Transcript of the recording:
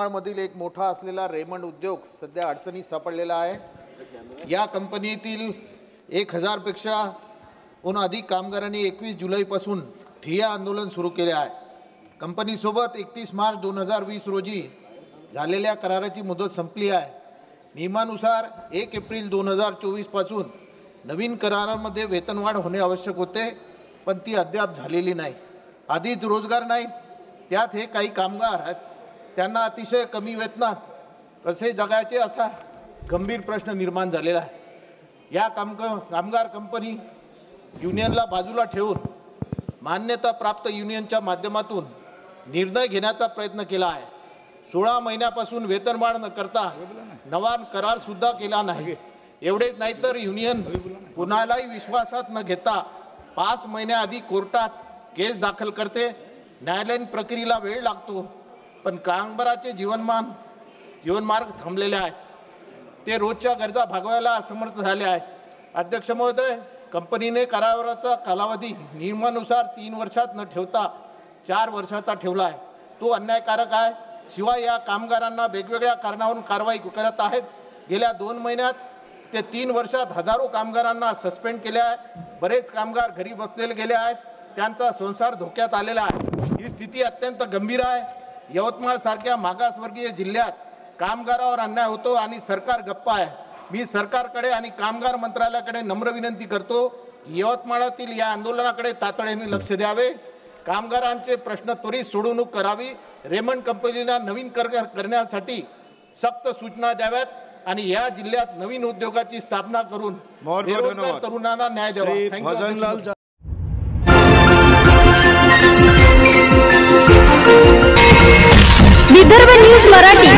यवतमाळमधील एक मोठा असलेला रेमंड उद्योग सध्या अडचणीत सापडलेला आहे। या कंपनीतील 1000 पेक्षा अधिक कामगारांनी 21 जुलैपासून ठिय्या आंदोलन सुरू केले आहे। कंपनीसोबत 31 मार्च 2020 रोजी झालेल्या कराराची मुदत संपली आहे। नियमानुसार 1 एप्रिल 2024 पासून नवीन करारामध्ये वेतनवाढ होणे आवश्यक होते, पण ती अद्याप झालेली नाही। आधीच रोजगार नाही, त्यात हे काही कामगार आहेत, त्यांना अतिशय कमी वेतनात कसे जगायचे असा गंभीर प्रश्न निर्माण झालेला आहे। या कामगार कंपनी युनियनला बाजूला ठेवून मान्यता प्राप्त युनियनच्या माध्यमातून निर्णय घेण्याचा प्रयत्न केला आहे। 16 महिन्यापासून वेतनवाढ न करता नवा करार सुद्धा केला नाही। एवढेच नाही तर युनियन कुणालाही विश्वासात न घेता 5 महिन्याआधी कोर्टात केस दाखल करते। न्यायालयीन प्रक्रियेला वेळ लागतो, पण कामगाराचे जीवनमार्ग थांबलेले आहेत। ते रोजच्या गरजा भागवायला असमर्थ झाले आहेत। अध्यक्ष महोदय, कंपनीने कराराचा कालावधी नियमानुसार 3 वर्षात न ठेवता 4 वर्षाचा ठेवला आहे। तो अन्यायकारक आहे। शिवाय या कामगारांना वेगवेगळ्या कारणावरून कारवाई करत आहेत। गेल्या 2 महिन्यात ते 3 वर्षात हजारो कामगारांना सस्पेंड केले आहे। बरेच कामगार घरी बसलेले गेले आहेत, त्यांचा संसार धोक्यात आलेला आहे। ही स्थिती अत्यंत गंभीर आहे। यवतमाळ सारख्या मागासवर्गीय जिल्ह्यात कामगारावर अन्याय होतो आणि सरकार गप्प आहे। मी सरकारकडे आणि कामगार मंत्रालयाकडे नम्र विनंती करतो, यवतमाळातील या आंदोलनाकडे तातडीने लक्ष द्यावे। कामगारांचे प्रश्न त्वरित सोडवणूक करावी। रेमंड कंपनीला नवीन करण्यासाठी सक्त सूचना द्याव्यात आणि या जिल्ह्यात नवीन उद्योगाची स्थापना करून बेरोजगार तरुणांना न्याय द्यावा। थँक्यू। विदर्भ न्यूज मराठी